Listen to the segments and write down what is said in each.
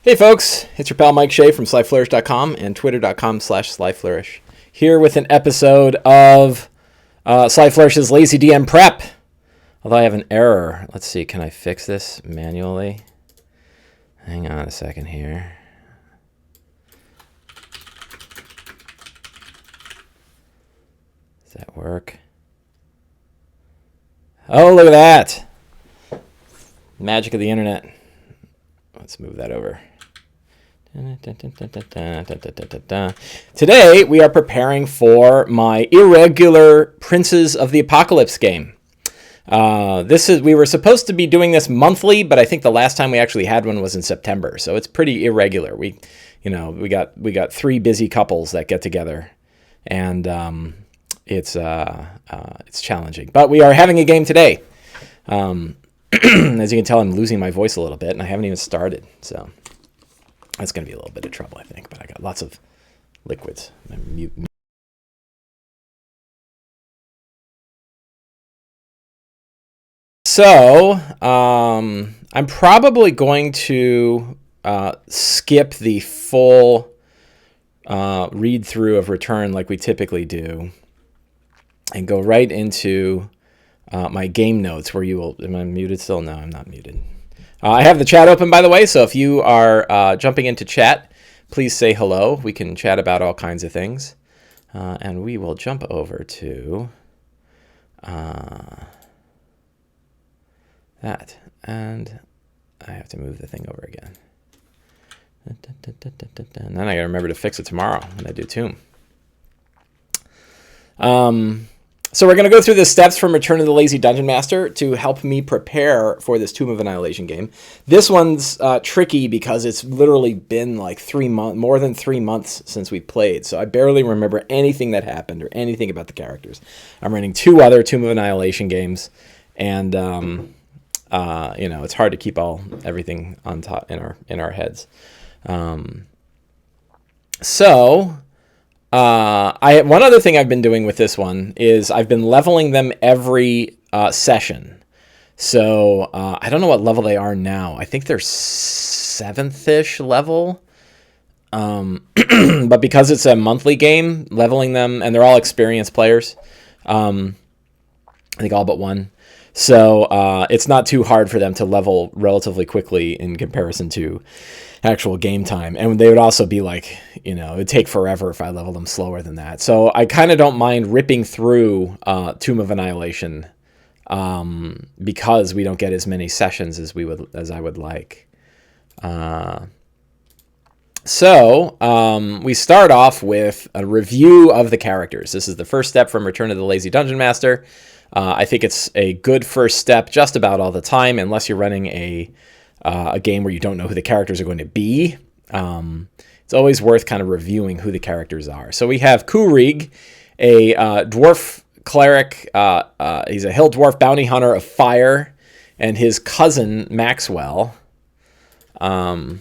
Hey folks, it's your pal Mike Shea from slyflourish.com and twitter.com/slyflourish. Here with an episode of Sly Flourish's Lazy DM Prep. Although I have an error. Let's see, can I fix this manually? Hang on a second here. Does that work? Oh, look at that. Magic of the internet. Let's move that over. Today, we are preparing for my irregular Princes of the Apocalypse game. We were supposed to be doing this monthly, but I think the last time we actually had one was in September, so it's pretty irregular. We got three busy couples that get together, and it's challenging. But we are having a game today. As you can tell, I'm losing my voice a little bit, and I haven't even started, so that's going to be a little bit of trouble, I think. But I got lots of liquids. So I'm probably going to skip the full read through of Return like we typically do, and go right into my game notes where you will... Am I muted still? No, I'm not muted. I have the chat open, by the way, so if you are jumping into chat, please say hello. We can chat about all kinds of things. And we will jump over to that. And I have to move the thing over again. And then I gotta remember to fix it tomorrow when I do Tomb. So we're going to go through the steps from Return of the Lazy Dungeon Master to help me prepare for this Tomb of Annihilation game. This one's tricky because it's literally been like more than 3 months since we played, so I barely remember anything that happened or anything about the characters. I'm running 2 other Tomb of Annihilation games, and it's hard to keep everything on top in our heads. One other thing I've been doing with this one is I've been leveling them every session. So I don't know what level they are now. I think they're 7th-ish level. But because it's a monthly game, leveling them, and they're all experienced players. I think all but one. So it's not too hard for them to level relatively quickly in comparison to actual game time. And they would also be like, it would take forever if I leveled them slower than that. So I kind of don't mind ripping through Tomb of Annihilation because we don't get as many sessions as I would like. So we start off with a review of the characters. This is the first step from Return of the Lazy Dungeon Master. I think it's a good first step just about all the time, unless you're running a game where you don't know who the characters are going to be. It's always worth kind of reviewing who the characters are. So we have Koo-rig, a dwarf cleric. He's a hill dwarf bounty hunter of fire, and his cousin Maxwell was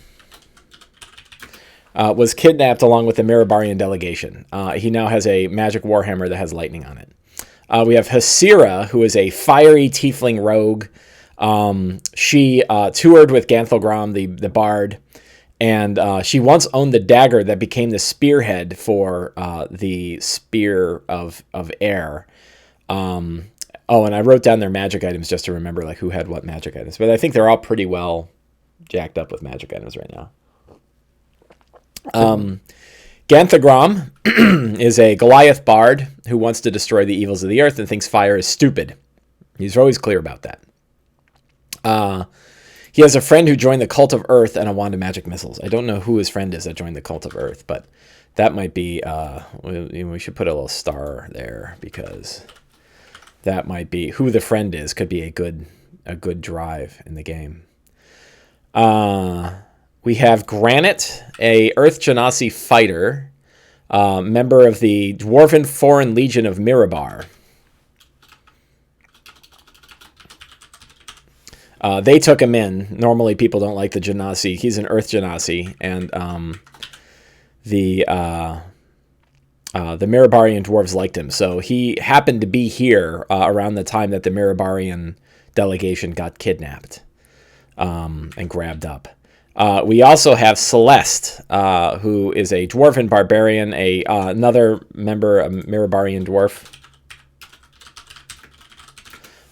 kidnapped along with the Mirabarian delegation. He now has a magic warhammer that has lightning on it. We have Hasira, who is a fiery tiefling rogue. She toured with Ganthalgrom, the bard, and she once owned the dagger that became the spearhead for the spear of air. And I wrote down their magic items just to remember like who had what magic items, but I think they're all pretty well jacked up with magic items right now. Ganthalgrom is a Goliath bard who wants to destroy the evils of the earth and thinks fire is stupid. He's always clear about that. He has a friend who joined the Cult of Earth and a wand of magic missiles. I don't know who his friend is that joined the Cult of Earth, but that might be... we should put a little star there because that might be... Who the friend is could be a good drive in the game. We have Granite, a Earth Genasi fighter, member of the Dwarven Foreign Legion of Mirabar. They took him in. Normally, people don't like the genasi. He's an Earth genasi, and the Mirabarian dwarves liked him. So he happened to be here around the time that the Mirabarian delegation got kidnapped and grabbed up. We also have Celeste, who is a dwarven barbarian, another member, a Mirabarian dwarf,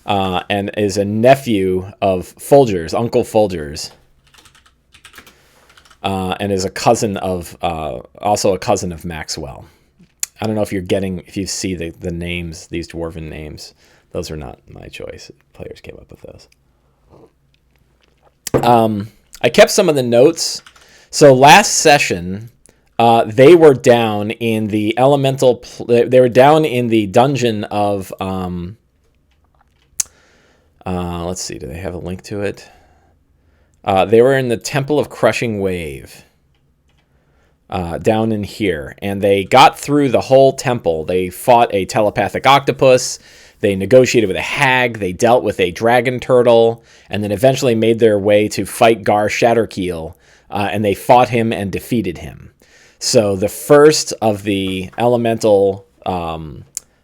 and is a nephew of Folgers, Uncle Folgers, and is a cousin of, also a cousin of Maxwell. I don't know if you see the names, these dwarven names. Those are not my choice. Players came up with those. I kept some of the notes. So last session, they were down in the elemental. They were down in the dungeon of. Let's see. Do they have a link to it? They were in the Temple of Crushing Wave. Down in here, and they got through the whole temple. They fought a telepathic octopus. They negotiated with a hag. They dealt with a dragon turtle, and then eventually made their way to fight Gar Shatterkeel, and they fought him and defeated him. So the first of the elemental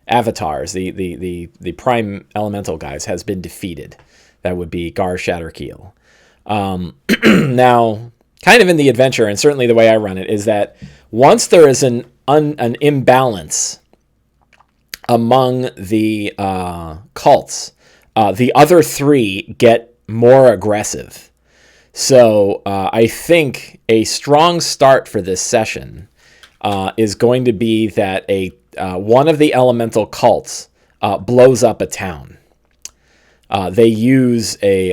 avatars, the prime elemental guys, has been defeated. That would be Gar Shatterkeel. Now, kind of in the adventure, and certainly the way I run it, is that once there is an imbalance among the cults, the other three get more aggressive. So I think a strong start for this session is going to be that one of the elemental cults blows up a town. They use a...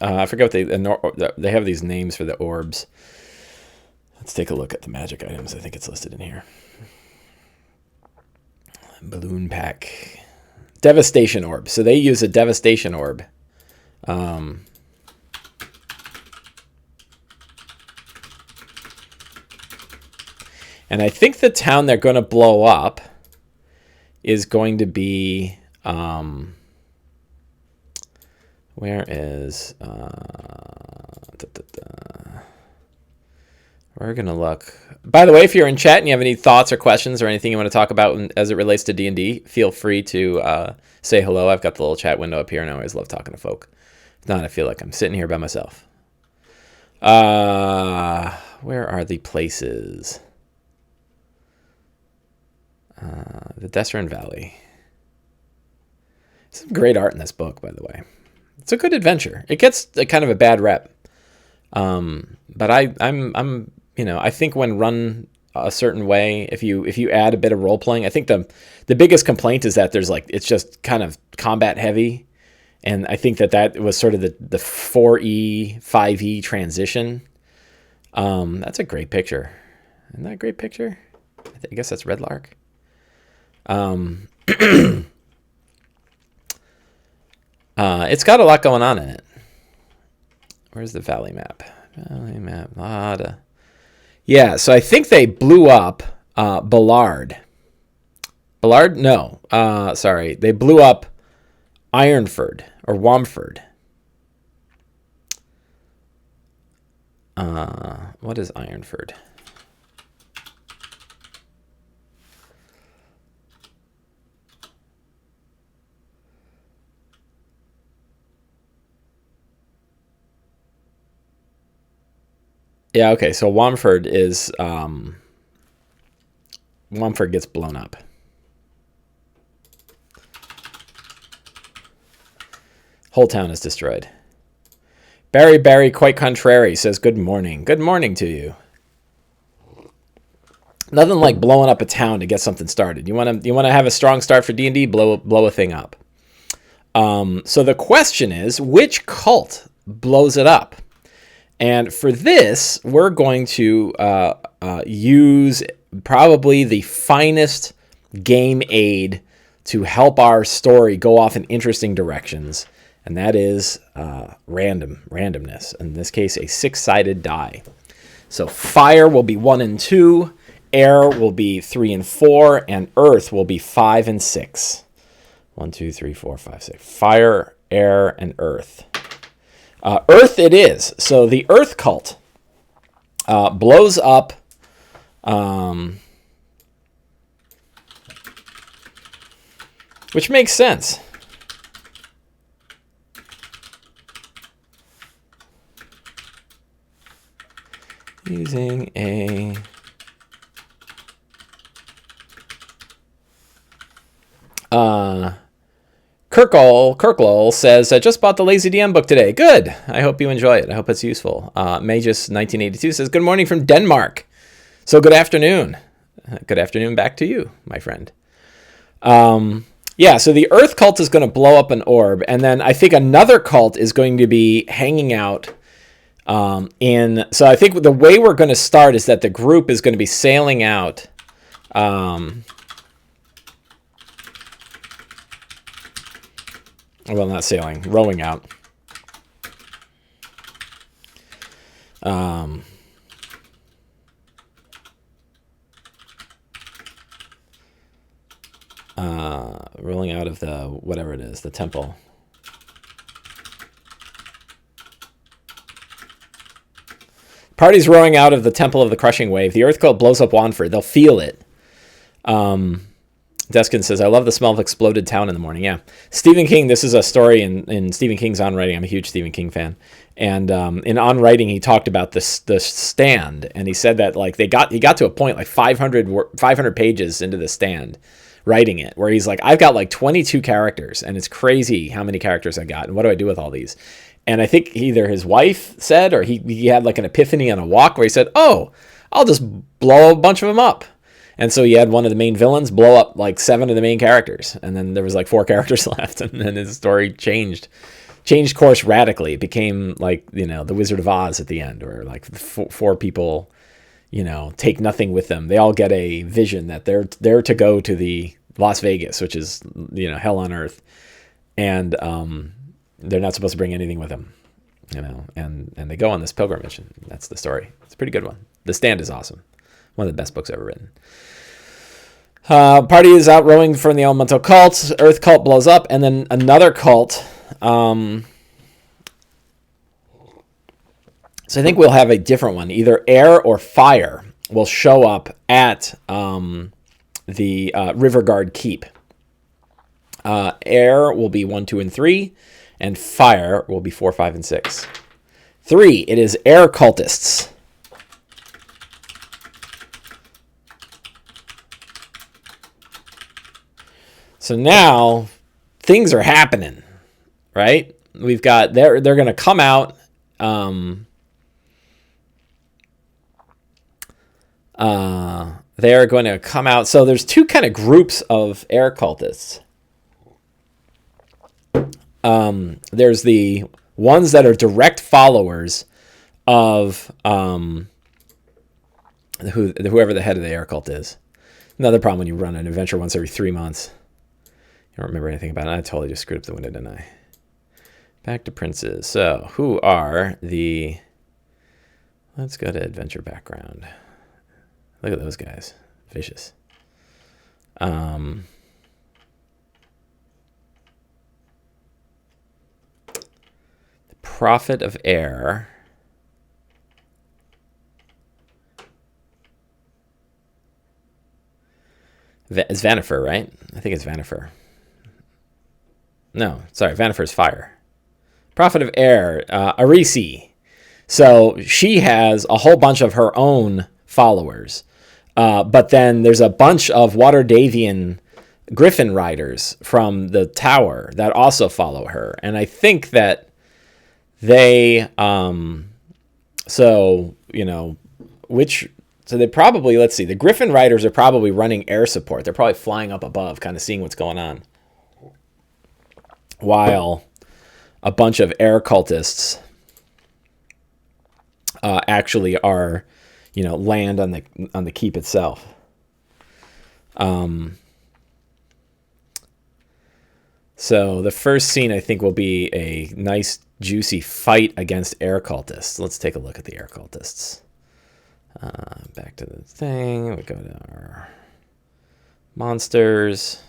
I forget what they have these names for the orbs. Let's take a look at the magic items. I think it's listed in here. Balloon pack. Devastation orb. So they use a devastation orb. And I think the town they're going to blow up is going to be... where is... We're going to look. By the way, if you're in chat and you have any thoughts or questions or anything you want to talk about as it relates to D&D, feel free to say hello. I've got the little chat window up here, and I always love talking to folk. If not, I feel like I'm sitting here by myself. Where are the places? The Desran Valley. Some great art in this book, by the way. It's a good adventure. It gets kind of a bad rep. But I'm I think when run a certain way, if you add a bit of role playing, I think the biggest complaint is that it's just kind of combat heavy, and I think that was sort of the 4E 5E transition. That's a great picture. Isn't that a great picture? I guess that's Red Lark. It's got a lot going on in it. Where's the valley map? Valley map. Yeah, so I think they blew up Ballard. Ballard? No. Sorry. They blew up Ironford or Wamford. What is Ironford? Yeah, okay, so Wamford is... Wamford gets blown up. Whole town is destroyed. Barry, quite contrary, says, good morning. Good morning to you. Nothing like blowing up a town to get something started. You want to have a strong start for D&D? Blow a thing up. So the question is, which cult blows it up? And for this, we're going to use probably the finest game aid to help our story go off in interesting directions, and that is randomness. In this case, a 6-sided die. So fire will be 1 and 2, air will be 3 and 4, and earth will be 5 and 6. 1, 2, 3, 4, 5, 6. Fire, air, and earth. Earth it is. So the Earth cult blows up which makes sense. Using a Kirklol says, I just bought the Lazy DM book today. Good. I hope you enjoy it. I hope it's useful. Magus1982 says, good morning from Denmark. So good afternoon. Good afternoon back to you, my friend. Yeah, so the Earth cult is going to blow up an orb, and then I think another cult is going to be hanging out so I think the way we're going to start is that the group is going to be sailing out. Well, not sailing, rowing out. Rolling out of the, whatever it is, the temple. Party's rowing out of the Temple of the Crushing Wave. The Earth Cult blows up Wanford. They'll feel it. Deskin says, I love the smell of exploded town in the morning. Yeah. Stephen King, this is a story in Stephen King's On Writing. I'm a huge Stephen King fan. And in On Writing, he talked about the stand. And he said that like he got to a point like 500 pages into the stand writing it, where he's like, I've got like 22 characters, and it's crazy how many characters I got. And what do I do with all these? And I think either his wife said, or he had like an epiphany on a walk where he said, oh, I'll just blow a bunch of them up. And so he had one of the main villains blow up like 7 of the main characters. And then there was like 4 characters left. And then his story changed course radically. It became like, the Wizard of Oz at the end, where like 4 people, take nothing with them. They all get a vision that they're to go to the Las Vegas, which is, hell on earth. And, they're not supposed to bring anything with them, and they go on this pilgrimage, and that's the story. It's a pretty good one. The Stand is awesome. One of the best books ever written. Party is out rowing from the elemental cult. Earth cult blows up, and then another cult. So I think we'll have a different one. Either air or fire will show up at the Riverguard Keep. Air will be 1, 2, and 3. And fire will be 4, 5, and 6. 3, it is air cultists. So now things are happening, right? We've got they're going to come out. They're going to come out. So there's 2 kind of groups of air cultists. There's the ones that are direct followers of whoever the head of the air cult is. Another problem when you run an adventure once every 3 months. You don't remember anything about it. I totally just screwed up the window, didn't I? Back to Princes. So, who are the... Let's go to adventure background. Look at those guys. Vicious. The Prophet of Air. It's Vanifer, right? I think it's Vanifer. No, sorry, Vanifer's fire. Prophet of Air, Arisi. So she has a whole bunch of her own followers. But then there's a bunch of Waterdavian Griffin riders from the tower that also follow her. And I think that they, so they probably, let's see, the Griffin riders are probably running air support. They're probably flying up above, kind of seeing what's going on. While a bunch of air cultists actually are, land on the keep itself. So the first scene, I think, will be a nice, juicy fight against air cultists. Let's take a look at the air cultists. Back to the thing. We go to our monsters.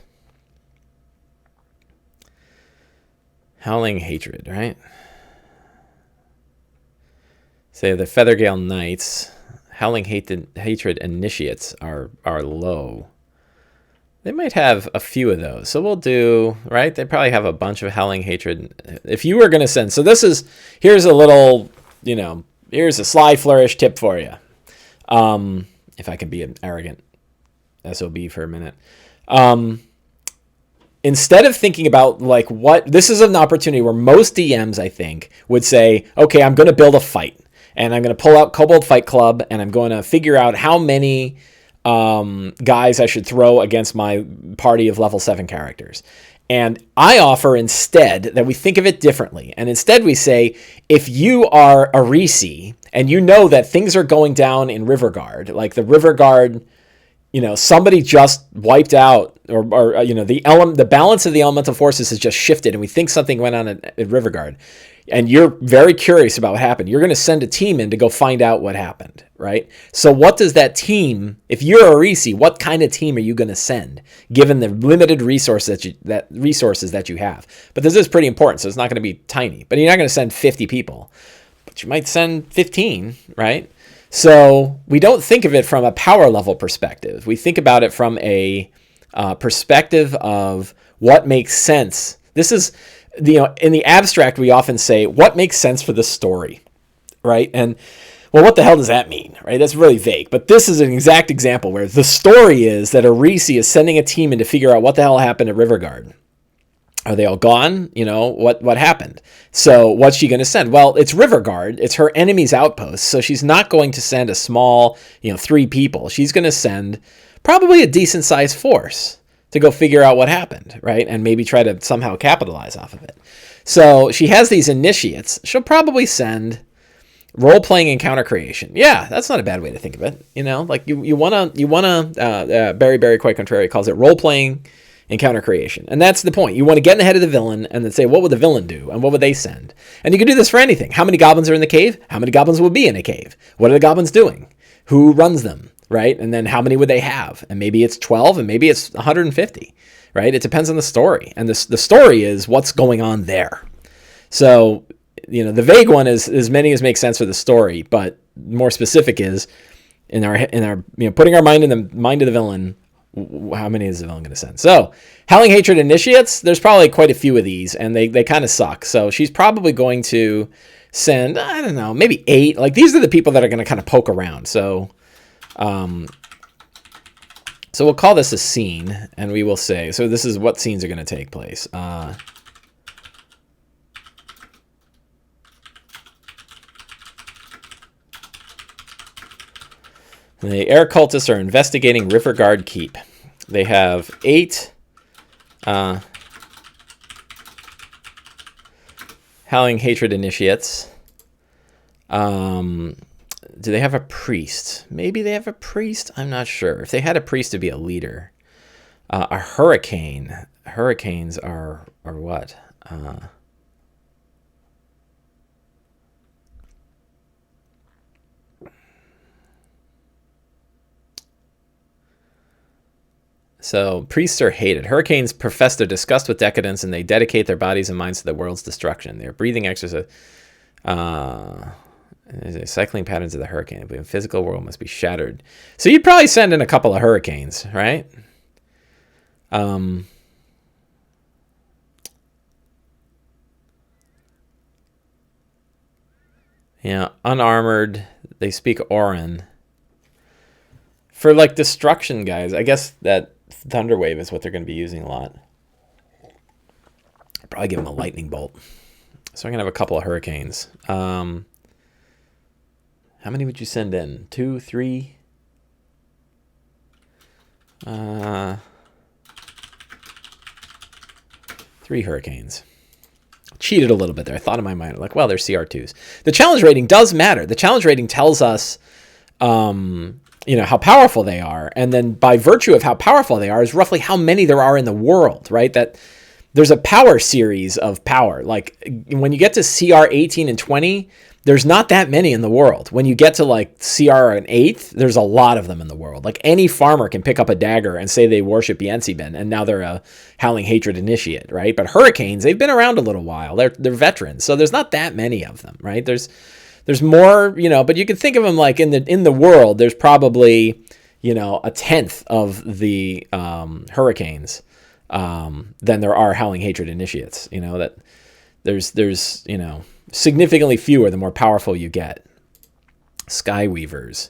Howling Hatred, right? So the Feathergale Knights, Howling Hatred Initiates are low. They might have a few of those. So we'll do, right? They probably have a bunch of Howling Hatred. If you were going to send, so here's a little, here's a sly flourish tip for you. If I can be an arrogant SOB for a minute. Instead of thinking about like this is an opportunity where most DMs, I think, would say, okay, I'm going to build a fight and I'm going to pull out Kobold Fight Club and I'm going to figure out how many guys I should throw against my party of level 7 characters. And I offer instead that we think of it differently. And instead we say, if you are a Risi and you know that things are going down in Riverguard, like the Riverguard, somebody just wiped out, or the balance of the elemental forces has just shifted, and we think something went on at Riverguard, and you're very curious about what happened. You're going to send a team in to go find out what happened, right? So what does that team, if you're a Risi, what kind of team are you going to send, given the limited resources that you have? But this is pretty important, so it's not going to be tiny. But you're not going to send 50 people, but you might send 15, right? So we don't think of it from a power level perspective. We think about it from a perspective of what makes sense. This is, in the abstract, we often say, what makes sense for the story, right? And, well, what the hell does that mean, right? That's really vague. But this is an exact example where the story is that Arisi is sending a team in to figure out what the hell happened at Riverguard. Are they all gone? What happened? So what's she going to send? Well, it's Riverguard. It's her enemy's outpost. So she's not going to send a small, 3 people. She's going to send probably a decent sized force to go figure out what happened, right? And maybe try to somehow capitalize off of it. So she has these initiates. She'll probably send role-playing encounter creation. Yeah, that's not a bad way to think of it. Like you want to, Barry Quite Contrary calls it role-playing encounter creation. And that's the point. You want to get in the head of the villain and then say, what would the villain do? And what would they send? And you can do this for anything. How many goblins are in the cave? How many goblins will be in a cave? What are the goblins doing? Who runs them, right? And then how many would they have? And maybe it's 12 and maybe it's 150, right? It depends on the story. And the story is what's going on there. So, the vague one is as many as make sense for the story, but more specific is in our putting our mind in the mind of the villain. How many is the villain going to send? So, Howling Hatred initiates, there's probably quite a few of these, and they kind of suck. So she's probably going to send, I don't know, maybe 8. Like, these are the people that are going to kind of poke around. So, so we'll call this a scene, and we will say, so this is what scenes are going to take place. The air cultists are investigating Riverguard Keep. They have 8 Howling Hatred initiates. Do they have a priest? Maybe they have a priest. I'm not sure. If they had a priest to be a leader. A hurricane. Hurricanes are what? So priests are hated. Hurricanes profess their disgust with decadence, and they dedicate their bodies and minds to the world's destruction. Their breathing exercise, cycling patterns of the hurricane. The physical world must be shattered. So you'd probably send in a couple of hurricanes, right? Unarmored. They speak Orin. For like destruction guys, I guess that Thunderwave is what they're going to be using a lot. I'll probably give them a lightning bolt. So I'm going to have a couple of hurricanes. How many would you send in? 2, 3? 3 hurricanes. Cheated a little bit there. I thought in my mind, like, well, they're CR2s. The challenge rating does matter. The challenge rating tells us how powerful they are. And then by virtue of how powerful they are is roughly how many there are in the world, right? That there's a power series of power. Like when you get to CR 18 and 20, there's not that many in the world. When you get to like CR an 8th, there's a lot of them in the world. Like any farmer can pick up a dagger and say they worship Yensiben, and now they're a Howling Hatred initiate, right? But hurricanes, they've been around a little while. They're veterans. So there's not that many of them, right? There's more, but you can think of them like in the world, there's probably, a 10th of the hurricanes than there are Howling Hatred initiates. That there's significantly fewer the more powerful you get. Skyweavers.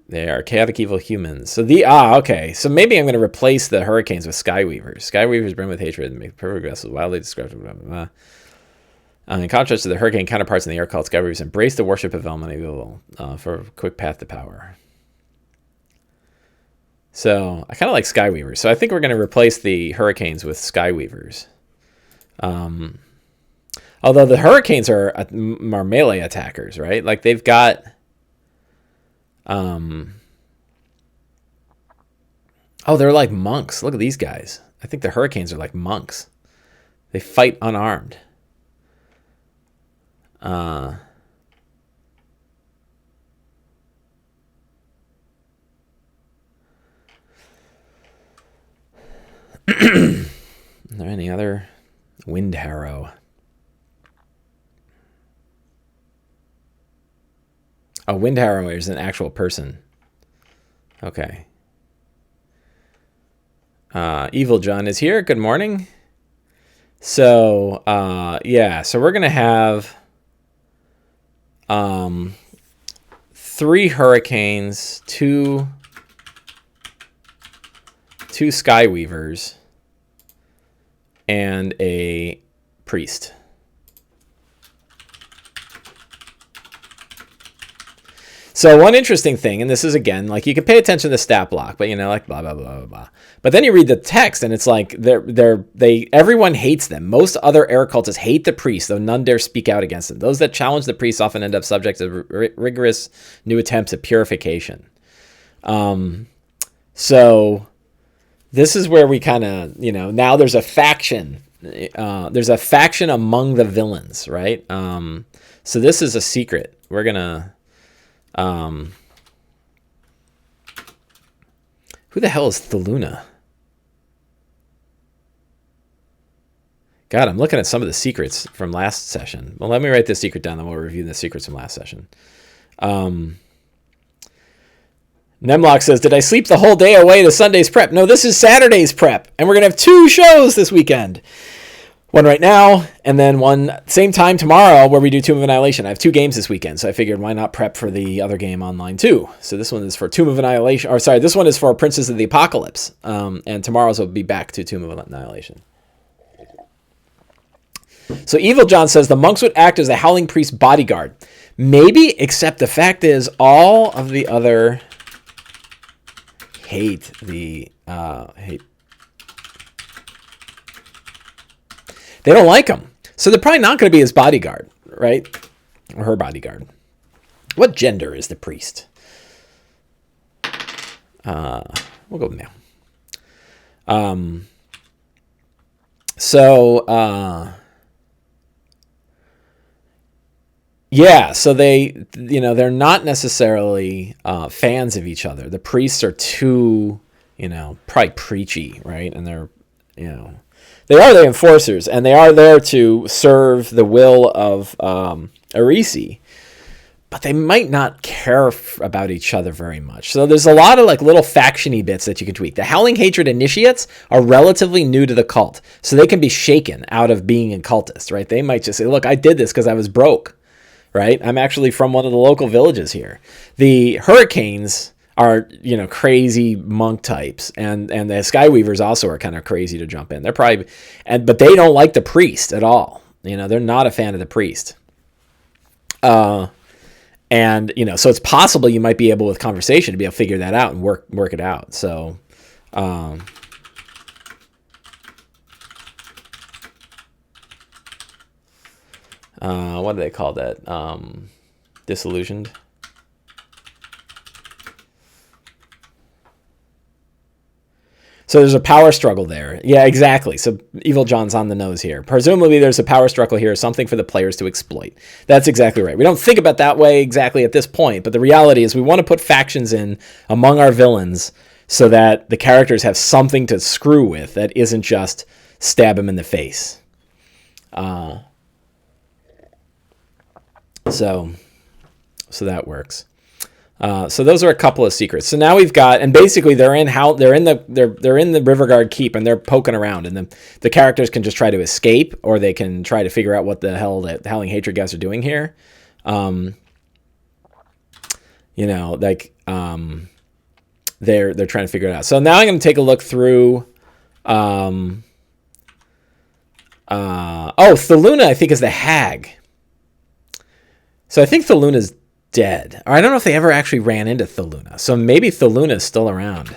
They are chaotic evil humans. So okay. So maybe I'm going to replace the hurricanes with skyweavers. Skyweavers brim with hatred and make perfect vessels, wildly described. Blah, blah, blah. In contrast to the hurricane counterparts in the air called skyweavers, embrace the worship of Elman for a quick path to power. So I kind of like skyweavers. So I think we're going to replace the hurricanes with skyweavers. Although the hurricanes are melee attackers, right? Like they've got... oh, they're like monks. Look at these guys. I think the hurricanes are like monks. They fight unarmed. Are there any other? Wind Harrow. Oh, Wind Harrow is an actual person. Okay. Evil John is here. Good morning. So, yeah. So we're going to have 3 hurricanes, 2 skyweavers, and a priest. So one interesting thing, and this is again, like you can pay attention to the stat block, but like blah, blah, blah, blah, blah. But then you read the text and it's like everyone hates them. Most other air cultists hate the priests, though none dare speak out against them. Those that challenge the priests often end up subject to rigorous new attempts at purification. So this is where we kind of, now there's a faction. There's a faction among the villains, right? So this is a secret. We're going to... who the hell is Thaluna? God, I'm looking at some of the secrets from last session. Well, let me write this secret down, then we'll review the secrets from last session. Nemlock says, did I sleep the whole day away to Sunday's prep? No, this is Saturday's prep, and we're going to have 2 shows this weekend. One right now, and then one same time tomorrow where we do Tomb of Annihilation. I have 2 games this weekend, so I figured why not prep for the other game online too. So this one is for Tomb of Annihilation, or sorry, this one is for Princes of the Apocalypse, and tomorrow's will be back to Tomb of Annihilation. So Evil John says the monks would act as the Howling Priest bodyguard. Maybe, except the fact is all of the other hate. They don't like him. So they're probably not going to be his bodyguard, right? Or her bodyguard. What gender is the priest? We'll go with male. Yeah, so they're not necessarily fans of each other. The priests are too, probably preachy, right? And they're, they are the enforcers, and they are there to serve the will of Arisi, but they might not care about each other very much. So there's a lot of little faction-y bits that you can tweak. The Howling Hatred Initiates are relatively new to the cult, so they can be shaken out of being a cultist, right? They might just say, look, I did this because I was broke, right? I'm actually from one of the local villages here. The Hurricanes are, crazy monk types, and the Skyweavers also are kind of crazy to jump in. They're probably, but they don't like the priest at all. They're not a fan of the priest. So it's possible you might be able with conversation to be able to figure that out and work it out. So, what do they call that? Disillusioned. So there's a power struggle there. Yeah, exactly. So Evil John's on the nose here. Presumably there's a power struggle here, something for the players to exploit. That's exactly right. We don't think about that way exactly at this point, but the reality is we want to put factions in among our villains so that the characters have something to screw with that isn't just stab him in the face. So that works. So those are a couple of secrets. So now we've got, and basically they're in the Riverguard Keep, and they're poking around, and the characters can just try to escape, or they can try to figure out what the hell the Howling Hatred guys are doing here. You know, like they're trying to figure it out. So now I'm going to take a look through. Oh, Thaluna, I think, is the hag. So I think Thaluna's dead. Or I don't know if they ever actually ran into Thaluna. So maybe Thaluna is still around.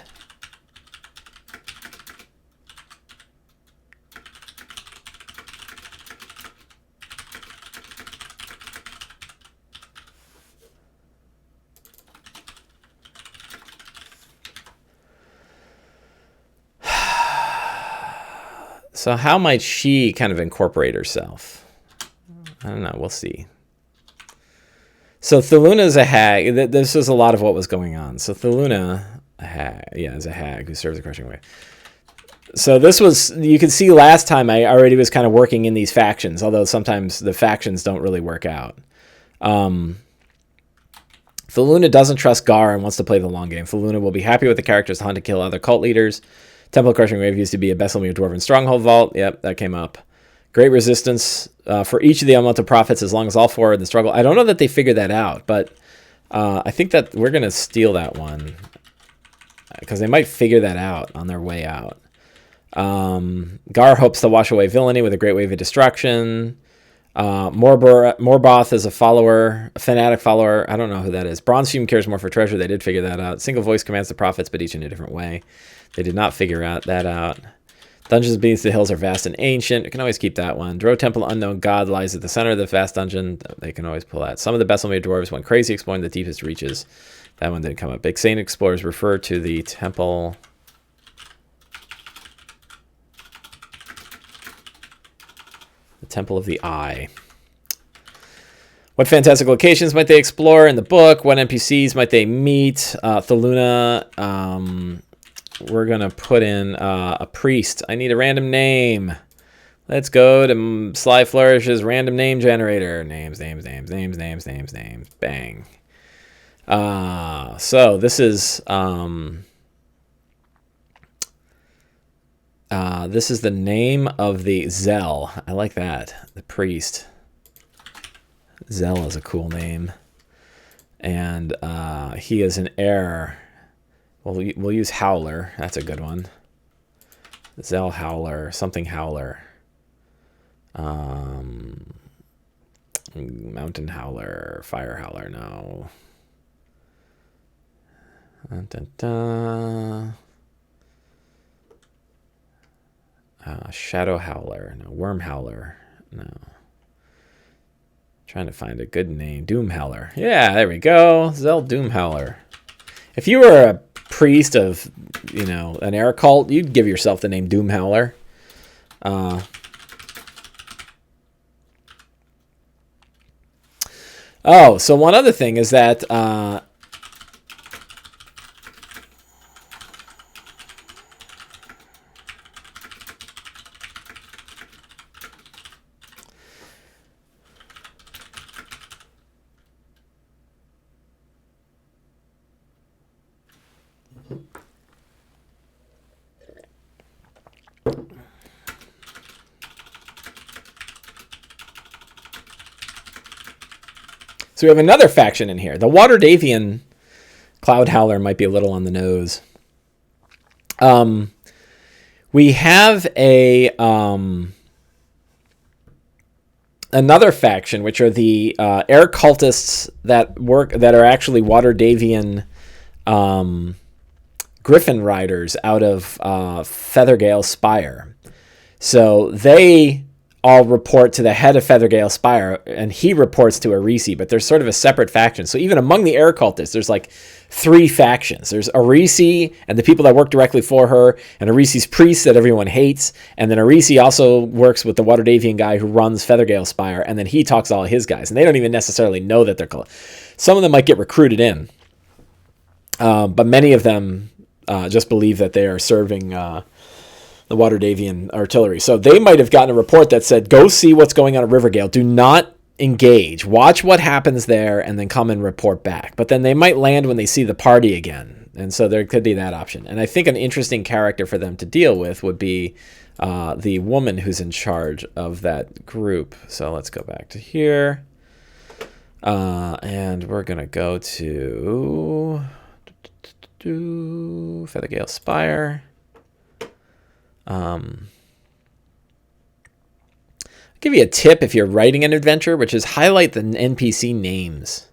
So how might she kind of incorporate herself? I don't know. We'll see. So Thaluna is a hag. This is a lot of what was going on. So Thaluna, a hag, is a hag who serves a crushing wave. So this was, you can see last time I already was kind of working in these factions, although sometimes the factions don't really work out. Thaluna doesn't trust Gar and wants to play the long game. Thaluna will be happy with the characters to hunt and kill other cult leaders. Temple of Crushing Wave used to be a Besselmere Dwarven Stronghold Vault. Yep, that came up. Great resistance for each of the elemental prophets as long as all four are in the struggle. I don't know that they figured that out, but I think that we're going to steal that one because they might figure that out on their way out. Gar hopes to wash away villainy with a great wave of destruction. Morboth is a follower, a fanatic follower. I don't know who that is. Bronze Fume cares more for treasure. They did figure that out. Single voice commands the prophets, but each in a different way. They did not figure that out. Dungeons beneath the hills are vast and ancient. You can always keep that one. Drow Temple Unknown God lies at the center of the vast dungeon. They can always pull that. Some of the Besselmere dwarves went crazy exploring the deepest reaches. That one didn't come up. Big Saint explorers refer to the temple. The Temple of the Eye. What fantastic locations might they explore in the book? What NPCs might they meet? Thaluna. We're going to put in a priest. I need a random name. Let's go to Sly Flourish's random name generator. Names. Bang. So this is the name of the Zell. I like that. The priest. Zell is a cool name. And he is an heir. We'll use Howler. That's a good one. Zell Howler. Something Howler. Mountain Howler. Fire Howler. No. Shadow Howler. No. Worm Howler. No. Trying to find a good name. Doom Howler. Yeah, there we go. Zell Doom Howler. If you were a priest of, an air cult, you'd give yourself the name Doom Howler. So one other thing is that so we have another faction in here. The Waterdavian Cloud Howler might be a little on the nose. We have another faction, which are the air cultists that are actually Waterdavian Griffin riders out of Feathergale Spire. So they all report to the head of Feathergale Spire, and he reports to Arisi, but there's sort of a separate faction. So even among the air cultists, there's like 3 factions. There's Arisi and the people that work directly for her, and Arisi's priests that everyone hates, and then Arisi also works with the Waterdavian guy who runs Feathergale Spire, and then he talks to all his guys, and they don't even necessarily know that they're some of them might get recruited in, but many of them just believe that they are serving the Waterdavian artillery. So they might have gotten a report that said, go see what's going on at Rivergale. Do not engage. Watch what happens there and then come and report back. But then they might land when they see the party again. And so there could be that option. And I think an interesting character for them to deal with would be the woman who's in charge of that group. So let's go back to here. And we're going to go to Feathergale Spire. I'll give you a tip if you're writing an adventure, which is highlight the NPC names.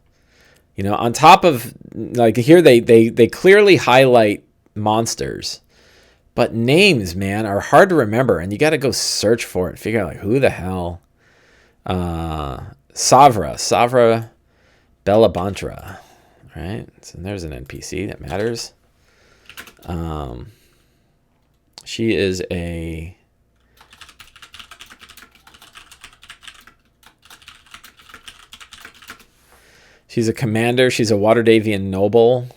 You know, on top of, like here, they clearly highlight monsters. But names, man, are hard to remember, and you got to go search for it. Figure out, like, who the hell? Savra Bellabantra, right? So there's an NPC that matters. She is a... She's a commander. She's a Waterdavian noble.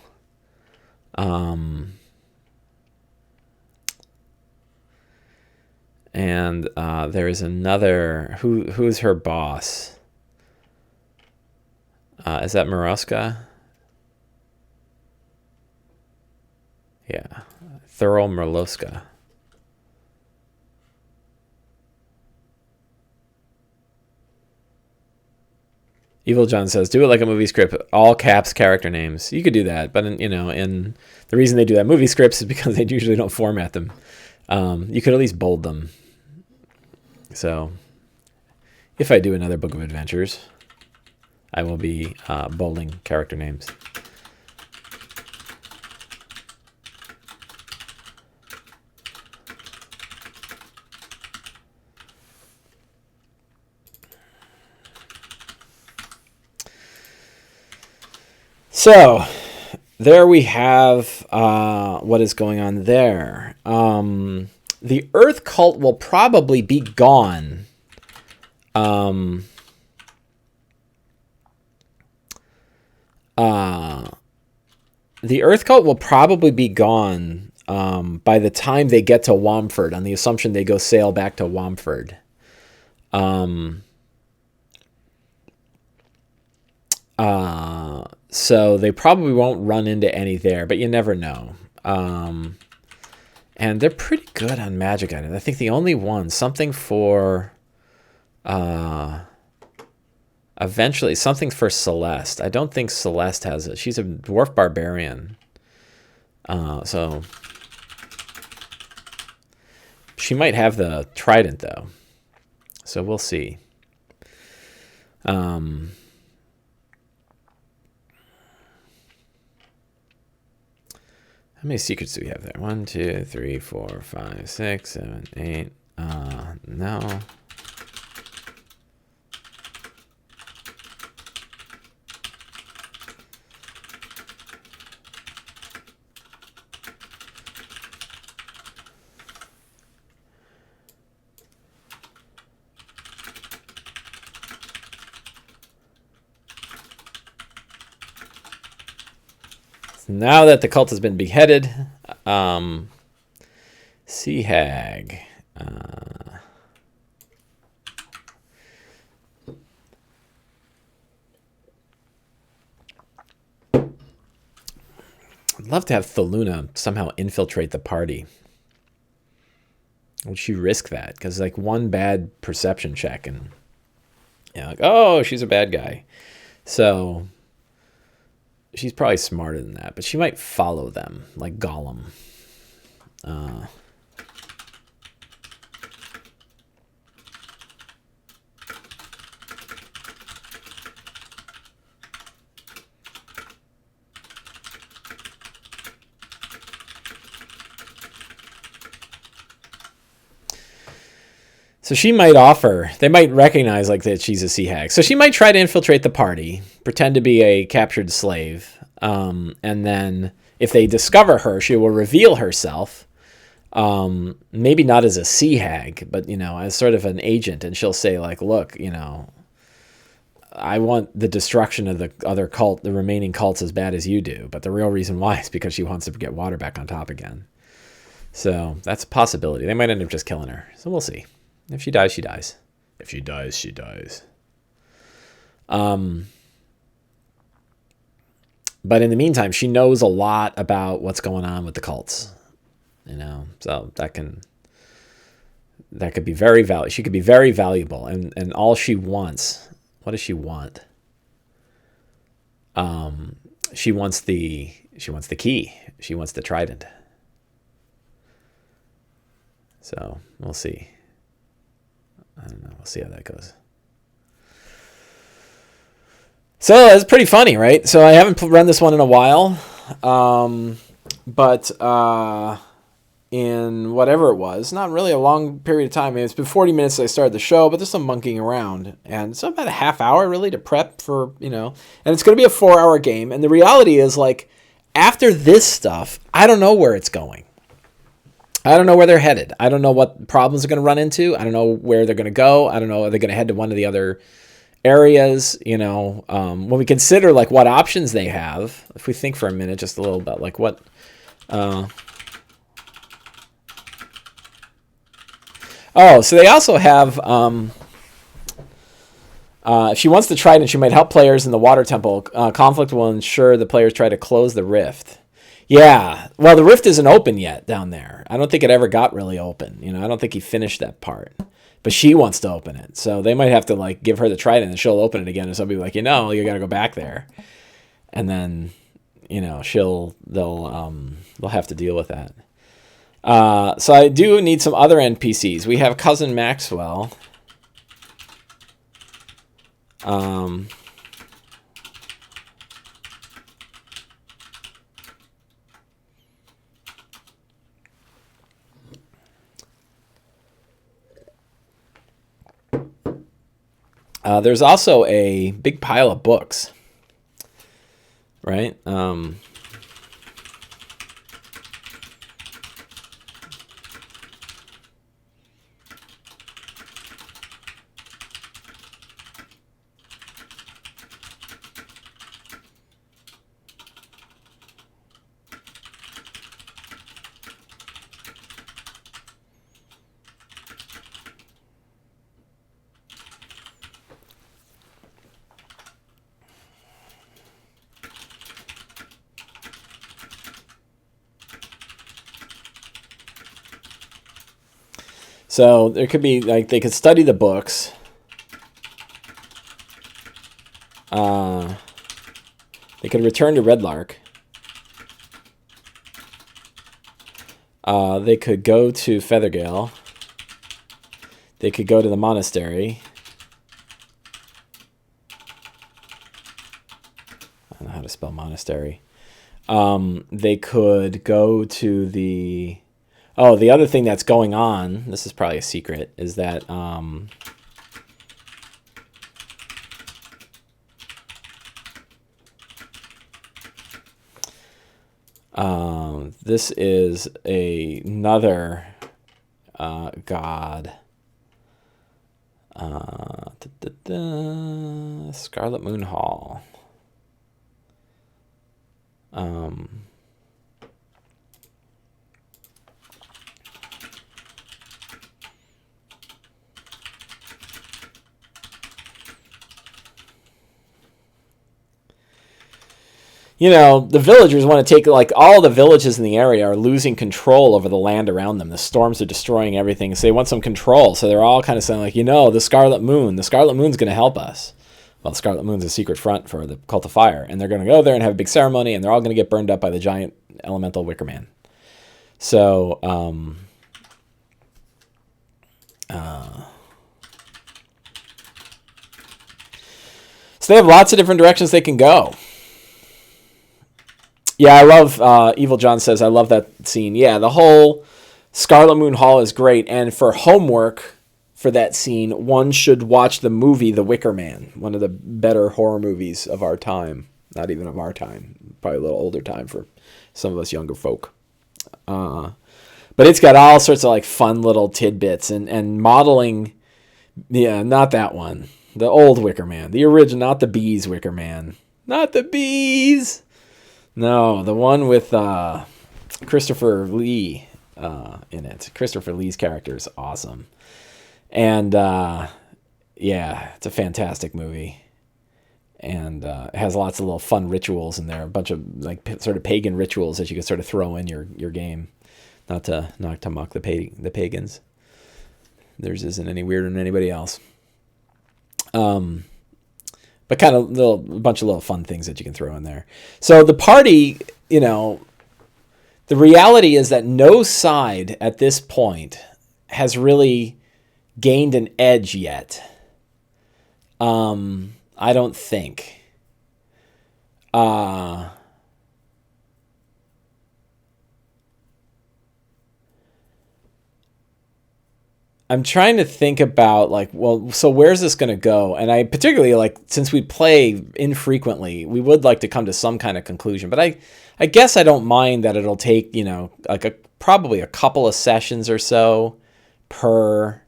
And there is another... Who is her boss? Is that Maroska? Yeah. Thurl Merloska. Evil John says, do it like a movie script, all caps character names. You could do that, but and the reason they do that movie scripts is because they usually don't format them. You could at least bold them. So, if I do another book of adventures, I will be bolding character names. So, there we have what is going on there. The Earth cult will probably be gone. The Earth cult will probably be gone by the time they get to Womford, on the assumption they go sail back to Womford. So they probably won't run into any there, but you never know. And they're pretty good on magic items. I think the only one, something for... eventually, something for Celeste. I don't think Celeste has it. She's a dwarf barbarian. So... She might have the trident, though. So we'll see. How many secrets do we have there? 1, 2, 3, 4, 5, 6, 7, 8. No. Now that the cult has been beheaded, Sea Hag. I'd love to have Thaluna somehow infiltrate the party. Would she risk that? Because like one bad perception check and like, oh, she's a bad guy. So she's probably smarter than that, but she might follow them like Gollum. So she might offer, they might recognize like that she's a sea hag. So she might try to infiltrate the party, pretend to be a captured slave. And then if they discover her, she will reveal herself. Maybe not as a sea hag, but, as sort of an agent. And she'll say like, look, I want the destruction of the other cult, the remaining cults as bad as you do. But the real reason why is because she wants to get water back on top again. So that's a possibility. They might end up just killing her. So we'll see. If she dies, she dies. If she dies, she dies. But in the meantime, she knows a lot about what's going on with the cults. So that could be very valuable. She could be very valuable. And all she wants, what does she want? She wants the key. She wants the trident. So we'll see. I don't know. We'll see how that goes. So it's pretty funny, right? So I haven't run this one in a while, but in whatever it was, not really a long period of time. I mean, it's been 40 minutes since I started the show, but there's some monkeying around, and it's about a half hour really to prep for, and it's going to be a 4-hour game. And the reality is, like, after this stuff, I don't know where it's going. I don't know where they're headed. I don't know what problems they're going to run into. I don't know where they're going to go. I don't know. Are they going to head to one of the other areas? When we consider like what options they have, if we think for a minute, just a little bit, like what, so they also have, if she wants the trident, she might help players in the water temple. Conflict will ensure the players try to close the rift. Yeah, well, the rift isn't open yet down there. I don't think it ever got really open. I don't think he finished that part. But she wants to open it, so they might have to like give her the trident, and she'll open it again. And somebody will be like, you got to go back there, and then they'll have to deal with that. So I do need some other NPCs. We have Cousin Maxwell. There's also a big pile of books, right? So there could be, like, they could study the books. They could return to Red Lark. They could go to Feathergale. They could go to the monastery. I don't know how to spell monastery. They could go to the... Oh, the other thing that's going on, this is probably a secret, is that this is another god. Scarlet Moon Hall. The villagers want to take, like, all the villages in the area are losing control over the land around them. The storms are destroying everything, so they want some control. So they're all kind of saying, like, the Scarlet Moon's going to help us. Well, the Scarlet Moon's a secret front for the Cult of Fire, and they're going to go there and have a big ceremony, and they're all going to get burned up by the giant elemental Wicker Man. So, so they have lots of different directions they can go. Yeah, I love, Evil John says, I love that scene. Yeah, the whole Scarlet Moon Hall is great. And for homework for that scene, one should watch the movie The Wicker Man, one of the better horror movies of our time. Not even of our time, probably a little older time for some of us younger folk. But it's got all sorts of, like, fun little tidbits and modeling. Yeah, not that one. The old Wicker Man. The original, not the Bees Wicker Man. Not the Bees! No, the one with Christopher Lee in it. Christopher Lee's character is awesome. And, yeah, it's a fantastic movie. And it has lots of little fun rituals in there. A bunch of, like, sort of pagan rituals that you can sort of throw in your game. Not to mock the pagans. Theirs isn't any weirder than anybody else. but kind of a bunch of little fun things that you can throw in there. So the party, you know, the reality is that no side at this point has really gained an edge yet. I don't think. I'm trying to think about, like, well, so where's this going to go? And I particularly, like, since we play infrequently, we would like to come to some kind of conclusion. But I guess I don't mind that it'll take, you know, like probably a couple of sessions or so per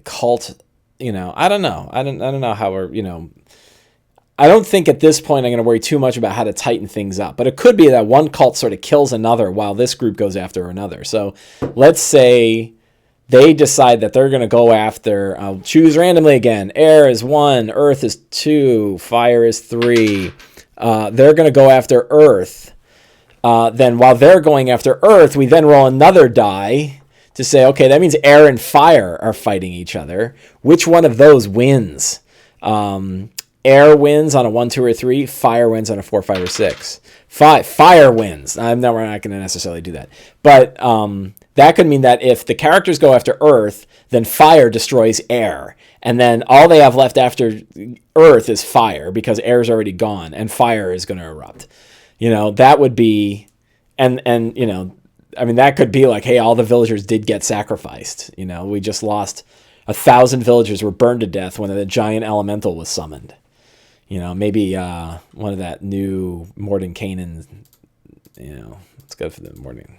cult. You know, I don't know. I don't know how we're, you know, I don't think at this point I'm going to worry too much about how to tighten things up. But it could be that one cult sort of kills another while this group goes after another. So let's say they decide that they're going to go after, I'll choose randomly again. Air is 1, earth is 2, fire is 3. They're going to go after earth. Then while they're going after earth, we then roll another die to say, okay, that means air and fire are fighting each other. Which one of those wins? Air wins on a 1, 2, or 3. Fire wins on a 4, 5, or 6. Fire wins. We're not going to necessarily do that. But that could mean that if the characters go after earth, then fire destroys air. And then all they have left after earth is fire, because air is already gone and fire is going to erupt. You know, that would be, and you know, I mean, that could be like, hey, all the villagers did get sacrificed. You know, we just lost 1,000 villagers were burned to death when the giant elemental was summoned. You know, maybe one of that new Mordenkainen, you know, let's go for the Morden.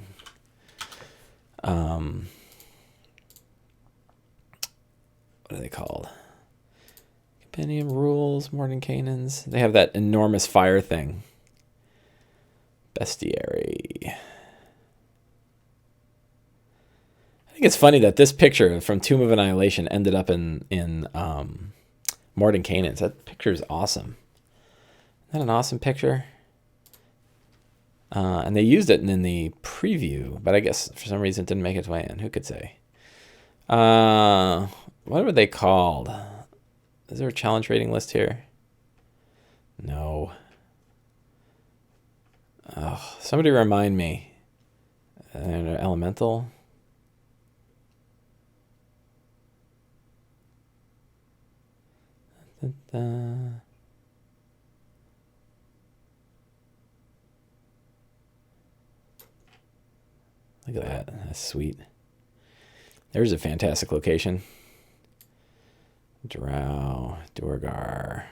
What are they called? Compendium rules, Mordenkainens. They have that enormous fire thing. Bestiary. I think it's funny that this picture from Tomb of Annihilation ended up in Mordenkainen's. That picture is awesome. Isn't that an awesome picture? And they used it in the preview, but I guess for some reason it didn't make its way in. Who could say? What were they called? Is there a challenge rating list here? No. Oh, somebody remind me. Elemental. Look at that. That's sweet. There's a fantastic location. Drow, Duergar.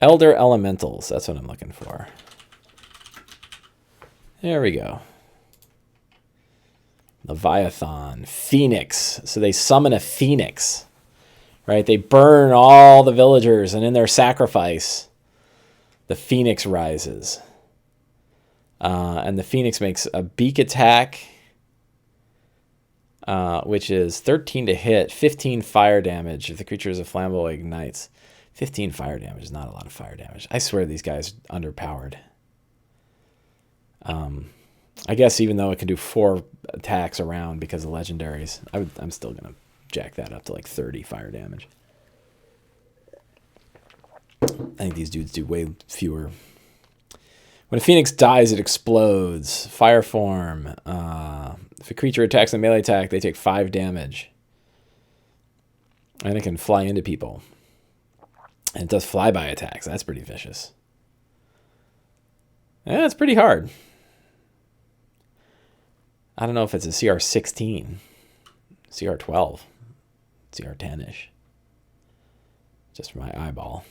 Elder Elementals. That's what I'm looking for. There we go. Leviathan. Phoenix. So they summon a phoenix. Right? They burn all the villagers, and in their sacrifice, the phoenix rises. And the phoenix makes a beak attack, which is 13 to hit, 15 fire damage. If the creature is a flammable, it ignites. 15 fire damage is not a lot of fire damage. I swear these guys are underpowered. I guess even though it can do 4 attacks around because of legendaries, I'm still going to jack that up to like 30 fire damage. I think these dudes do way fewer. When a phoenix dies, it explodes. Fire form. If a creature attacks a melee attack, they take 5 damage. And it can fly into people. And it does flyby attacks. That's pretty vicious. Yeah, it's pretty hard. I don't know if it's a CR 16, CR 12, CR 10-ish. Just for my eyeball.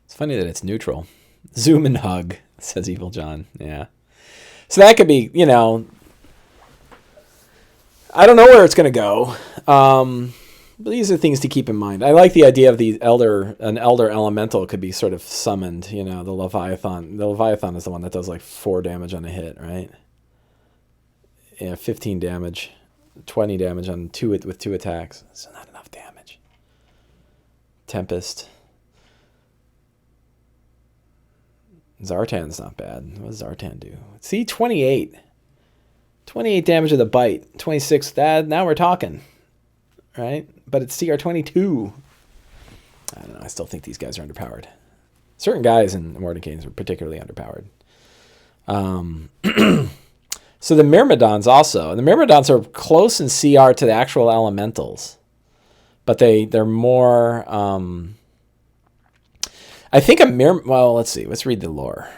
It's funny that it's neutral. Zoom and hug, says Evil John. Yeah. So that could be, you know, I don't know where it's going to go. But these are things to keep in mind. I like the idea of an elder elemental could be sort of summoned, you know, the Leviathan. The Leviathan is the one that does like 4 damage on a hit, right? Yeah, 15 damage, 20 damage on with 2 attacks. So not enough damage. Tempest. Zartan's not bad. What does Zartan do? See, 28. 28 damage with a bite. 26, that, now we're talking. Right? But it's CR 22. I don't know. I still think these guys are underpowered. Certain guys in Mordenkainen's are particularly underpowered. So the Myrmidons also. And the Myrmidons are close in CR to the actual elementals. But they're more... I think well, let's see. Let's read the lore.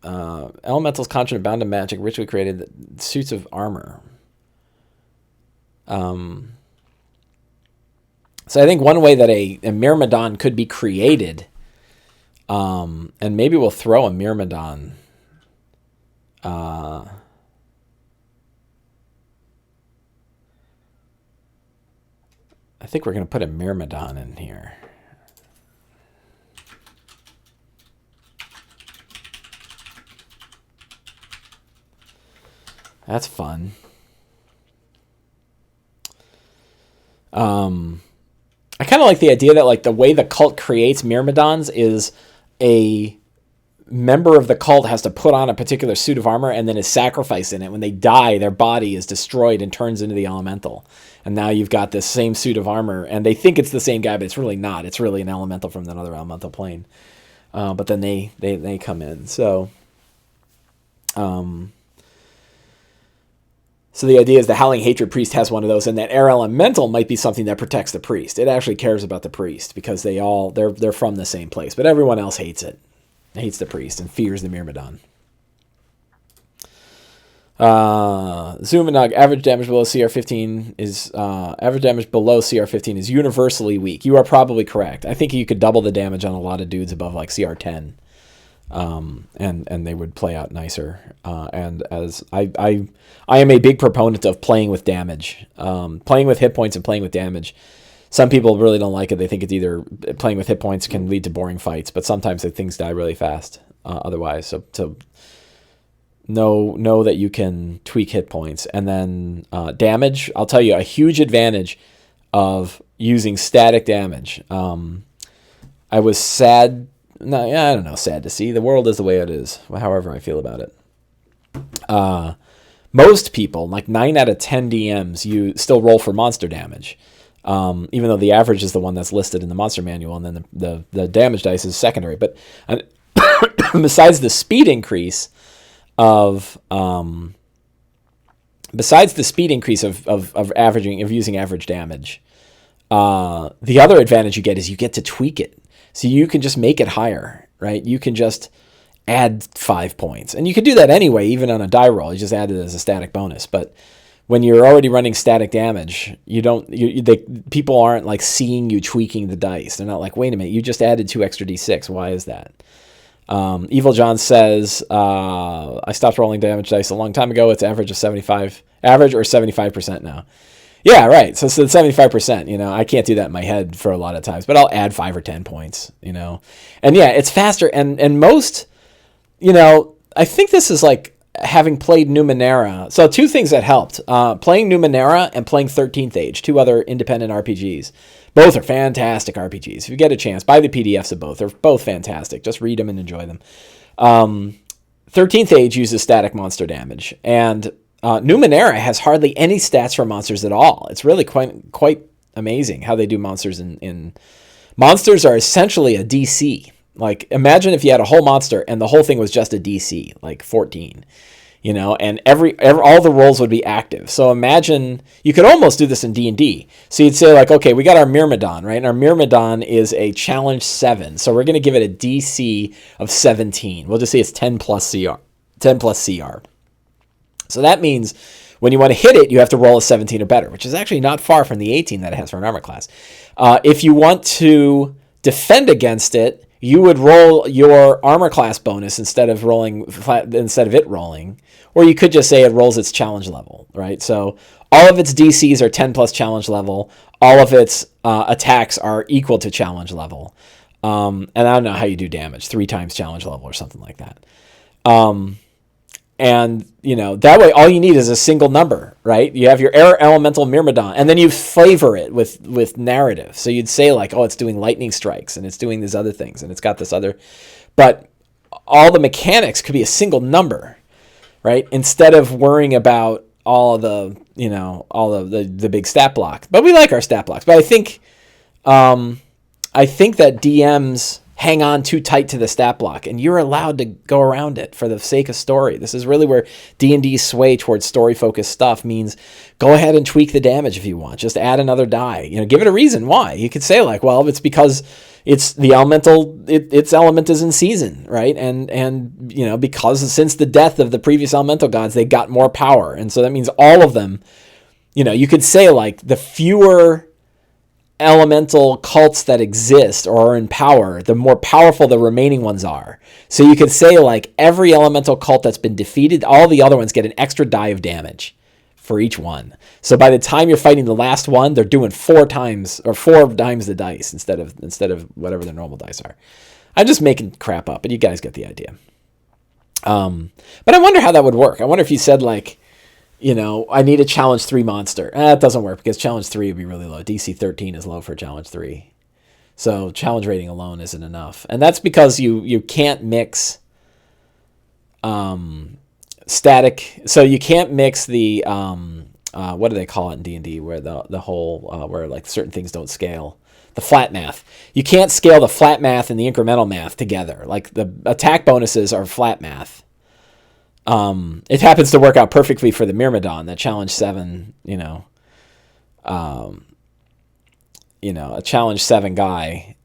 Elementals conjured bound to magic, ritually created suits of armor. So I think one way that a Myrmidon could be created, and maybe we'll throw a Myrmidon. I think we're going to put a Myrmidon in here. That's fun. I kind of like the idea that like the way the cult creates Myrmidons is a member of the cult has to put on a particular suit of armor and then is sacrificed in it. When they die, their body is destroyed and turns into the elemental. And now you've got this same suit of armor, and they think it's the same guy, but it's really not. It's really an elemental from another elemental plane. But then they come in. So the idea is the Howling Hatred Priest has one of those, and that air elemental might be something that protects the priest. It actually cares about the priest because they're from the same place, but everyone else hates it. Hates the priest and fears the Myrmidon. Zumanog, average damage below CR15 is universally weak. You are probably correct. I think you could double the damage on a lot of dudes above like CR10. And they would play out nicer. And as I am a big proponent of playing with damage, playing with hit points and playing with damage. Some people really don't like it. They think it's either playing with hit points can lead to boring fights, but sometimes things die really fast otherwise. So to know that you can tweak hit points. And then damage, I'll tell you a huge advantage of using static damage. I was sad. No, yeah, I don't know. Sad to see. The world is the way it is, however I feel about it. Most people, like 9 out of 10 DMs, you still roll for monster damage. Even though the average is the one that's listed in the monster manual, and then the damage dice is secondary. But besides the speed increase of using average damage, the other advantage you get is you get to tweak it. So you can just make it higher, right? You can just add 5 points. And you could do that anyway, even on a die roll. You just add it as a static bonus. But when you're already running static damage, people aren't like seeing you tweaking the dice. They're not like, wait a minute, you just added 2 extra D6. Why is that? Evil John says, I stopped rolling damage dice a long time ago. It's average or 75% now. Yeah, right. So 75%, I can't do that in my head for a lot of times, but I'll add 5 or 10 points, And yeah, it's faster. And most, I think this is like having played Numenera. So 2 things that helped, playing Numenera and playing 13th Age, 2 other independent RPGs. Both are fantastic RPGs. If you get a chance, buy the PDFs of both. They're both fantastic. Just read them and enjoy them. 13th Age uses static monster damage, and Numenera has hardly any stats for monsters at all. It's really quite amazing how they do monsters in monsters are essentially a DC. Like, imagine if you had a whole monster and the whole thing was just a DC, like 14, and all the rolls would be active. So imagine, you could almost do this in D&D. So you'd say like, okay, we got our Myrmidon, right? And our Myrmidon is a challenge 7. So we're going to give it a DC of 17. We'll just say it's 10 plus CR. So that means when you want to hit it, you have to roll a 17 or better, which is actually not far from the 18 that it has for an armor class. If you want to defend against it, you would roll your armor class bonus instead of it rolling, or you could just say it rolls its challenge level, right? So all of its DCs are 10 plus challenge level. All of its attacks are equal to challenge level. And I don't know how you do damage, 3 times challenge level or something like that. And, that way all you need is a single number, right? You have your air elemental Myrmidon, and then you flavor it with narrative. So you'd say like, oh, it's doing lightning strikes, and it's doing these other things, and it's got this other. But all the mechanics could be a single number, right? Instead of worrying about all the, all of the big stat blocks. But we like our stat blocks. But I think that DMs hang on too tight to the stat block, and you're allowed to go around it for the sake of story. This is really where D&D sway towards story-focused stuff means go ahead and tweak the damage if you want. Just add another die. Give it a reason why. You could say like, well, it's because it's the elemental, its element is in season, right? And because since the death of the previous elemental gods, they got more power. And so that means all of them, you could say like the fewer elemental cults that exist or are in power, the more powerful the remaining ones are. So you could say like every elemental cult that's been defeated, all the other ones get an extra die of damage for each one. So by the time you're fighting the last one, they're doing 4 times the dice instead of whatever their normal dice are. I'm just making crap up, but you guys get the idea. But I wonder how that would work. I wonder if you said like, I need a challenge 3 monster. That doesn't work because challenge 3 would be really low. DC 13 is low for challenge 3. So challenge rating alone isn't enough. And that's because you can't mix static. So you can't mix the, what do they call it in D&D where the whole, where like certain things don't scale. The flat math. You can't scale the flat math and the incremental math together. Like the attack bonuses are flat math. It happens to work out perfectly for the Myrmidon, that challenge 7, a challenge 7 guy,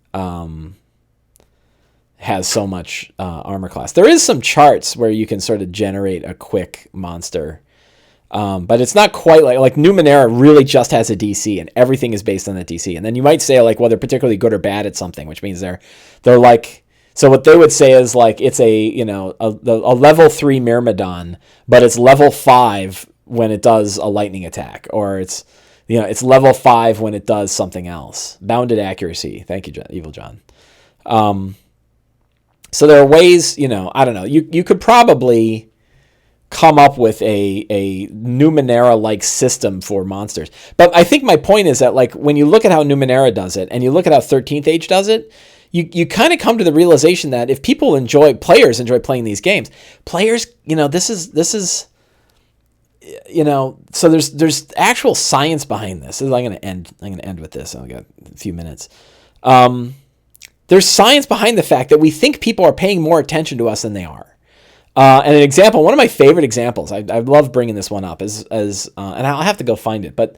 has so much, armor class. There is some charts where you can sort of generate a quick monster. But it's not quite like Numenera really just has a DC and everything is based on that DC. And then you might say like, well, they're particularly good or bad at something, which means they're like, so what they would say is like it's a level 3 Myrmidon, but it's level 5 when it does a lightning attack, or it's level 5 when it does something else. Bounded accuracy. Thank you, Evil John. So there are ways, I don't know. You could probably come up with a Numenera-like system for monsters. But I think my point is that like when you look at how Numenera does it and you look at how 13th Age does it, you kind of come to the realization that if players enjoy playing these games, players, this is so there's actual science behind this. I'm going to end with this. I've got a few minutes. There's science behind the fact that we think people are paying more attention to us than they are. And an example, one of my favorite examples, I love bringing this one up, is and I'll have to go find it, but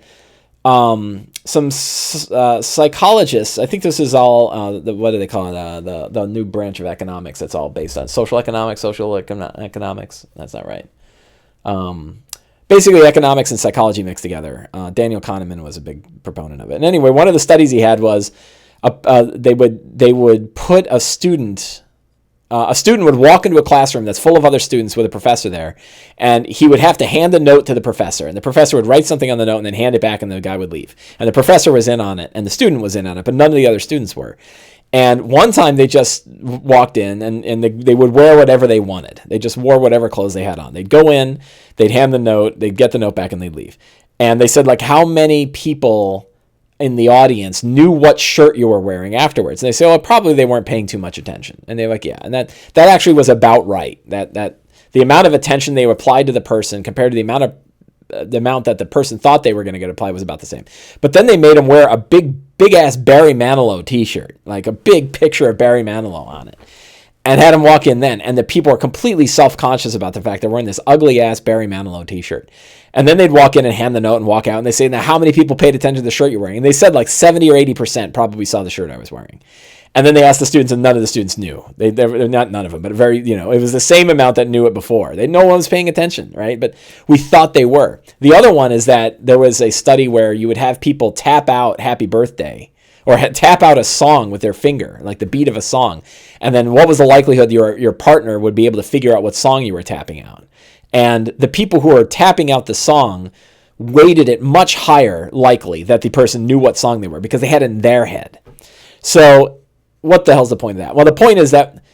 some psychologists, I think this is all, what do they call it, the new branch of economics that's all based on social economics. That's not right. Basically, economics and psychology mixed together. Daniel Kahneman was a big proponent of it. And anyway, one of the studies he had was they would put a student would walk into a classroom that's full of other students with a professor there, and he would have to hand a note to the professor, and the professor would write something on the note and then hand it back, and the guy would leave. And the professor was in on it, and the student was in on it, but none of the other students were. And one time they just walked in, and they would wear whatever they wanted. They just wore whatever clothes they had on. They'd go in, they'd hand the note, they'd get the note back, and they'd leave. And they said, like, how many people in the audience knew what shirt you were wearing afterwards? And they say, well, probably they weren't paying too much attention. And they're like, yeah. And that actually was about right. That the amount of attention they applied to the person compared to the amount that the person thought they were going to get applied was about the same. But then they made them wear a big ass Barry Manilow t-shirt, like a big picture of Barry Manilow on it, and had them walk in then. And the people are completely self-conscious about the fact they're wearing this ugly ass Barry Manilow t-shirt. And then they'd walk in and hand the note and walk out, and they say, now how many people paid attention to the shirt you're wearing? And they said like 70 or 80% probably saw the shirt I was wearing. And then they asked the students, and none of the students knew. They're not none of them, but it was the same amount that knew it before. No one was paying attention, right? But we thought they were. The other one is that there was a study where you would have people tap out Happy Birthday, or tap out a song with their finger, like the beat of a song. And then what was the likelihood your partner would be able to figure out what song you were tapping out? And the people who are tapping out the song weighted it much higher likely that the person knew what song they were because they had it in their head. So what the hell's the point of that? Well, the point is that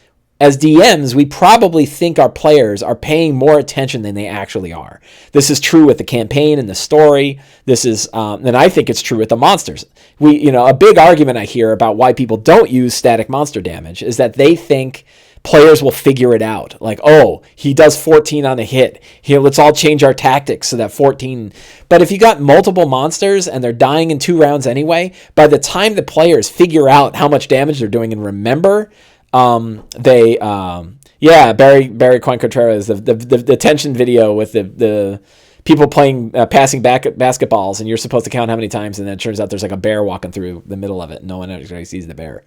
as DMs, we probably think our players are paying more attention than they actually are. This is true with the campaign and the story. This is, and I think it's true with the monsters. A big argument I hear about why people don't use static monster damage is that they think players will figure it out. Like, oh, he does 14 on a hit. Here, let's all change our tactics so that 14. But if you got multiple monsters and they're dying in 2 rounds anyway, by the time the players figure out how much damage they're doing and remember, Barry Coin Contreras, the tension video with the people playing passing basketballs, and you're supposed to count how many times, and then it turns out there's like a bear walking through the middle of it. No one actually sees the bear.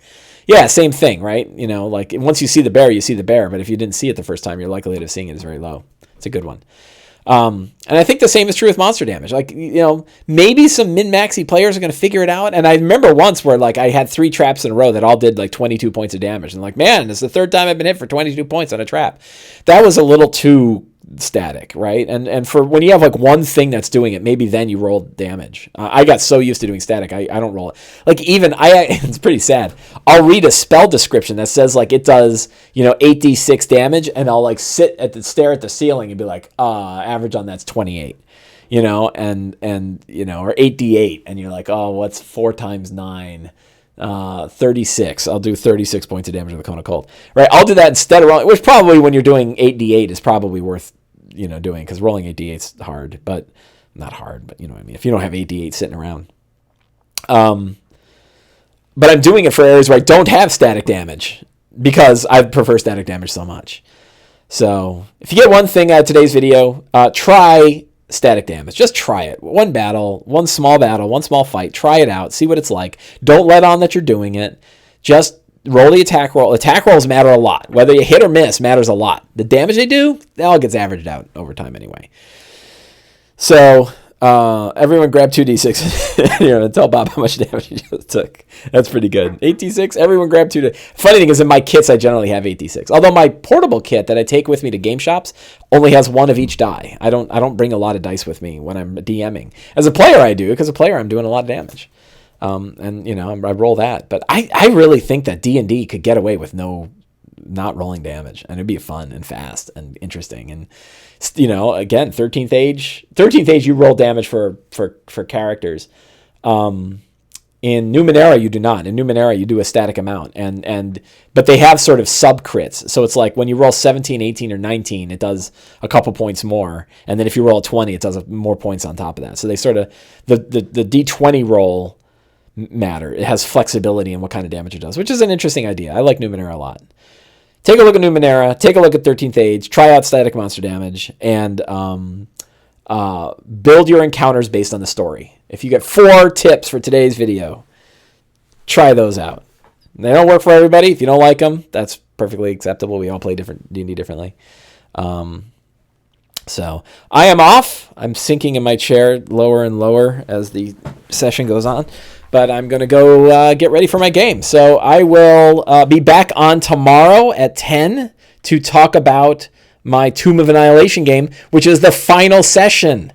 Yeah, same thing, right? You know, like once you see the bear, you see the bear. But if you didn't see it the first time, your likelihood of seeing it is very low. It's a good one. And I think the same is true with monster damage. Like, you know, maybe some min-maxy players are going to figure it out. And I remember once where like I had 3 traps in a row that all did like 22 points of damage. And like, man, it's the 3rd time I've been hit for 22 points on a trap. That was a little too static, right? And for when you have like one thing that's doing it, maybe then you roll damage. I got so used to doing static, I don't roll it. Like even it's pretty sad. I'll read a spell description that says like it does, you know, 8d6 damage, and I'll like stare at the ceiling and be like, average on that's 28, you know, and you know, or 8d8, and you're like, oh, what's 4 times 9? 36. I'll do 36 points of damage with the Cone of Cold. Right? I'll do that instead of rolling, which probably when you're doing 8d8 is probably worth, you know, doing, because rolling 8d8 is hard, but not hard, but you know what I mean. If you don't have 8d8 sitting around. But I'm doing it for areas where I don't have static damage because I prefer static damage so much. So if you get one thing out of today's video, try static damage. Just try it. One small fight. Try it out. See what it's like. Don't let on that you're doing it. Just roll the attack roll. Attack rolls matter a lot. Whether you hit or miss matters a lot. The damage they do, that all gets averaged out over time anyway. So everyone grab 2d6. You're gonna tell Bob how much damage you just took. That's pretty good. 8d6. Everyone grab 2d. Funny thing is, in my kits I generally have 8d6. Although my portable kit that I take with me to game shops only has 1 of each die. I don't bring a lot of dice with me when I'm DMing. As a player, I do, because as a player I'm doing a lot of damage. And you know, I roll that. But I really think that D&D could get away with not rolling damage, and it'd be fun and fast and interesting. And you know, again, 13th age, you roll damage for characters. In Numenera, you do not. In Numenera, you do a static amount, but they have sort of sub crits. So it's like when you roll 17, 18, or 19, it does a couple points more, and then if you roll a 20, it does more points on top of that. So they sort of the D20 roll matter. It has flexibility in what kind of damage it does, which is an interesting idea. I like Numenera a lot. Take a look at Numenera, take a look at 13th Age, try out static monster damage, and build your encounters based on the story. If you get 4 tips for today's video, try those out. They don't work for everybody. If you don't like them, that's perfectly acceptable. We all play different D&D differently. So I am off. I'm sinking in my chair lower and lower as the session goes on. But I'm going to go get ready for my game. So I will be back on tomorrow at 10 to talk about my Tomb of Annihilation game, which is the final session.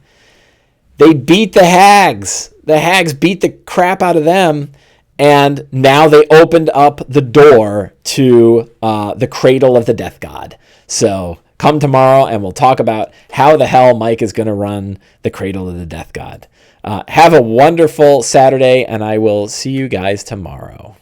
They beat the hags. The hags beat the crap out of them. And now they opened up the door to the cradle of the death god. So come tomorrow and we'll talk about how the hell Mike is going to run the cradle of the death god. Have a wonderful Saturday, and I will see you guys tomorrow.